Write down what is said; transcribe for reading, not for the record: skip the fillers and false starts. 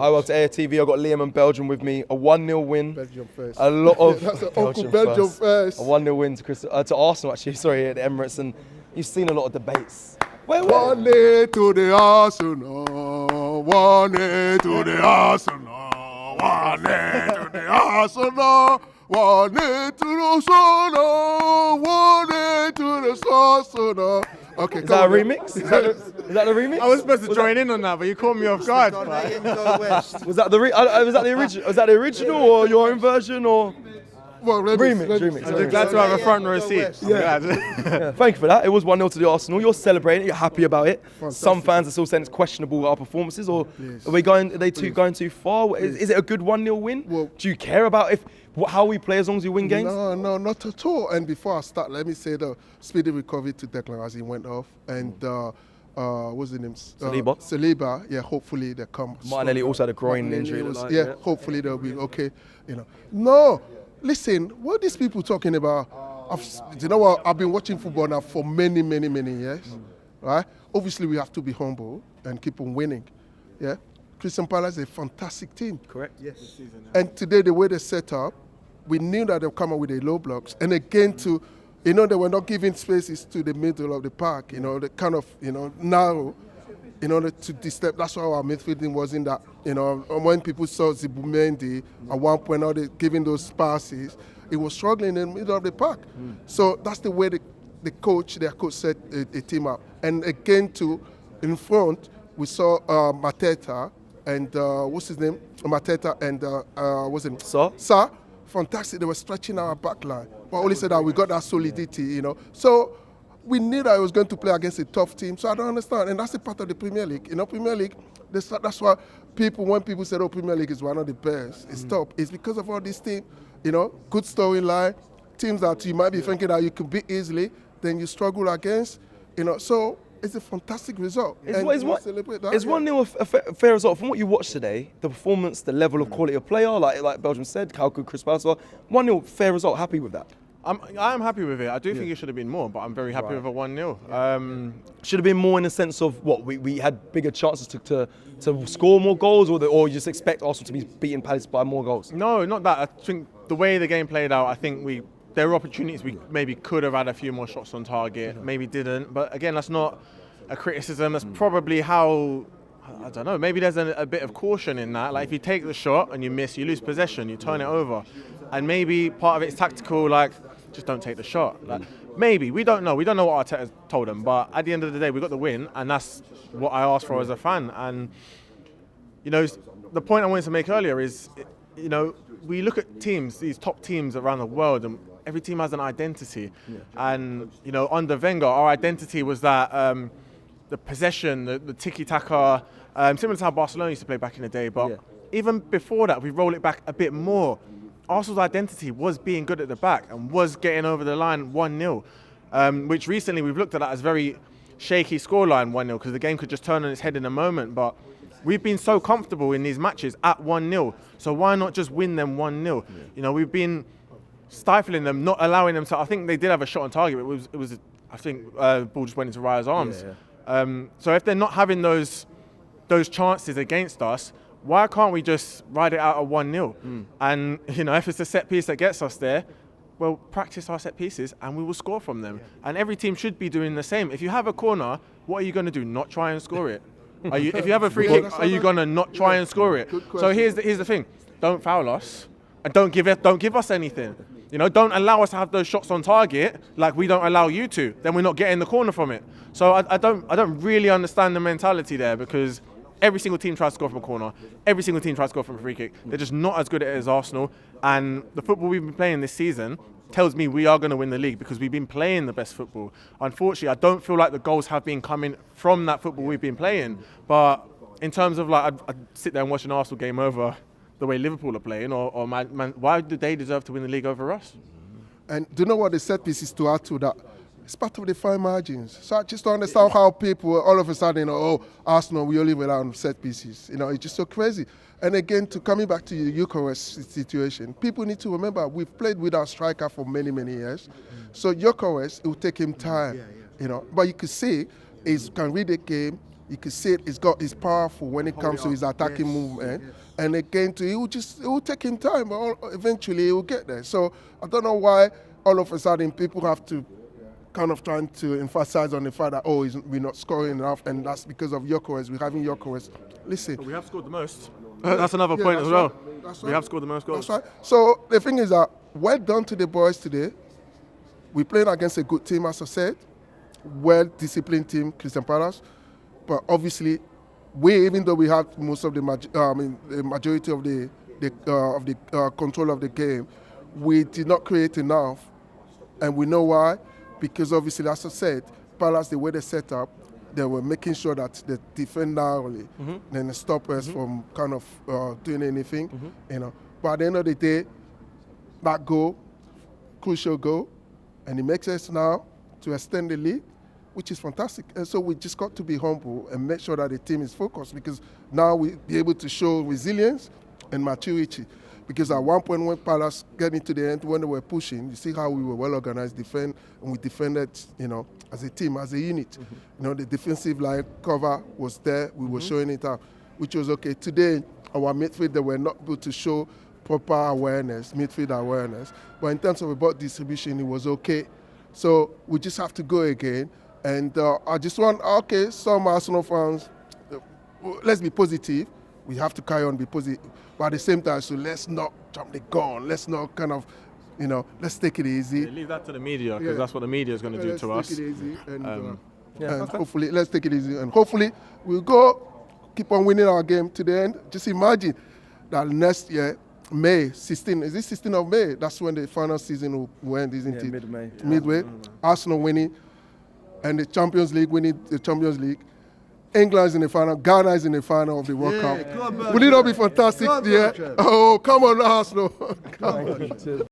I worked at AFTV. I got Liam and Belgium with me. A 1-0 win. Belgium first. A lot of That's Belgium first. A 1-0 win to Arsenal actually. Sorry, at the Emirates, and you've seen a lot of debates. Wait. 1-0 to the Arsenal. 1-0 to the Arsenal. 1-0 to the Arsenal. 1-0 to the Arsenal. 1-0 to the Arsenal. Okay, is that a remix? Is that the remix? I was supposed to join in on that, but you caught me off guard. Was that the original? Was that the original or your own version or? Well, remix. I'm glad to have a front row seat. Yeah. Thank you for that. It was 1-0 to the Arsenal. You're celebrating. You're happy about it. Fantastic. Some fans are still saying it's questionable our performances, or are they going too far? Is it a good 1-0 win? Well, do you care about how we play as long as we win games? No, not at all. And before I start, let me say the speedy recovery to Declan as he went off, and what's his name? Saliba. Yeah, hopefully they come. Martinelli also had a groin injury. Hopefully they'll be okay. No. Listen, what are these people talking about? You know what? I've been watching football now for many years, right? Obviously, we have to be humble and keep on winning. Yeah, Crystal Palace is a fantastic team. Correct. Yes. And today, the way they set up, we knew that they'll come up with the low blocks, and again they were not giving spaces to the middle of the park. The kind of narrow. In order to disturb, that's why our midfielding wasn't that. When people saw Zubimendi at one point, now they're giving those passes, it was struggling in the middle of the park. So that's the way their coach set a team up. And again, in front, we saw Mateta and what's his name? Mateta and what's his name? Sa. Fantastic. They were stretching our back line. But only said that we got that solidity. So we knew that I was going to play against a tough team, so I don't understand. And that's a part of the Premier League. Premier League, that's why when people said, Premier League is one of the best, it's top. It's because of all these teams, good storyline, teams that you might be thinking that you could beat easily, then you struggle against, so it's a fantastic result. Is 1-0 a fair result? From what you watched today, the performance, the level of quality of player, like Belgium said, how good Chris Palace was, 1-0, fair result, happy with that? I'm happy with it. I do think it should have been more, but I'm very happy with a 1-0. Should have been more in the sense of what we had bigger chances to score more goals, or you just expect Arsenal to be beating Palace by more goals? No, not that. I think the way the game played out, I think there were opportunities we maybe could have had a few more shots on target, maybe didn't. But again, that's not a criticism. That's probably how. I don't know, maybe there's a bit of caution in that. Like if you take the shot and you miss, you lose possession, you turn it over. And maybe part of it is tactical, like just don't take the shot. Like maybe, we don't know. We don't know what Arteta told them, but at the end of the day, we got the win, and that's what I asked for as a fan. And, the point I wanted to make earlier is, we look at teams, these top teams around the world, and every team has an identity. Yeah. And, under Wenger, our identity was that the possession, the tiki-taka, similar to how Barcelona used to play back in the day. But even before that, we roll it back a bit more. Arsenal's identity was being good at the back and was getting over the line 1-0, which recently we've looked at that as very shaky scoreline 1-0 because the game could just turn on its head in a moment. But we've been so comfortable in these matches at 1-0, so why not just win them 1-0? Yeah. We've been stifling them, not allowing them to. I think they did have a shot on target, but it was I think the ball just went into Raya's arms. Yeah. So if they're not having those chances against us, why can't we just ride it out at 1-0? And, if it's a set piece that gets us there, well, practice our set pieces and we will score from them. Yeah. And every team should be doing the same. If you have a corner, what are you going to do? Not try and score it? If you have a free kick, are you going to not try and score it? So here's the thing. Don't foul us and don't give us anything. Don't allow us to have those shots on target like we don't allow you to. Then we're not getting the corner from it. So I don't really understand the mentality there, because every single team tries to score from a corner. Every single team tries to score from a free kick. They're just not as good at it as Arsenal. And the football we've been playing this season tells me we are going to win the league because we've been playing the best football. Unfortunately, I don't feel like the goals have been coming from that football we've been playing. But in terms of I'd sit there and watch an Arsenal game over the way Liverpool are playing, or man, why do they deserve to win the league over us? And do you know what the set piece is to add to that? It's part of the fine margins. So I just don't understand how people all of a sudden, Arsenal, we only rely on set pieces. It's just so crazy. And again, coming back to the Gyökeres situation, people need to remember we've played with our striker for many years. So Gyökeres, it will take him time. But you can see he can read the game. You can see it. He's powerful when it comes to his attacking movement. Yes. And again, it will take him time, but eventually he will get there. So I don't know why all of a sudden people have to kind of trying to emphasize on the fact that we're not scoring enough, and that's because of Gyökeres. We're having Gyökeres. Listen, but we have scored the most. That's another point as well. Right. We have scored the most goals. That's right. So the thing is that well done to the boys today. We're playing against a good team, as I said, well-disciplined team, Crystal Palace. But obviously, even though we had most of the majority of the control of the game, we did not create enough, and we know why. Because obviously, as I said, Palace, the way they set up, they were making sure that they defend narrowly, then stop us from kind of doing anything, you know. But at the end of the day, that goal, crucial goal, and it makes us now to extend the lead, which is fantastic. And so we just got to be humble and make sure that the team is focused, because now we'll be able to show resilience and maturity. Because at one point when Palace get into the end, when they were pushing, you see how we were well organized, and we defended, you know, as a team, as a unit. You know, the defensive line cover was there, we were showing it out, which was okay. Today, our midfield, they were not able to show proper awareness, midfield awareness. But in terms of ball distribution, it was okay. So we just have to go again. And I just want, some Arsenal fans, let's be positive. We have to carry on, be positive. But at the same time, so let's not jump the gun. Let's not kind of, you know, let's take it easy. Leave that to the media, because that's what the media is going to do to us. Let's take it easy. And hopefully, let's take it easy. And hopefully, we'll go keep on winning our game to the end. Just imagine that next year, May 16, is it 16th of May? That's when the final season will end, isn't it? Mid-May. Midway. Arsenal winning, and the Champions League winning the Champions League. England is in the final, Ghana is in the final of the World Cup. Would it not be fantastic? Yeah. Oh, come on, Arsenal. Thank you.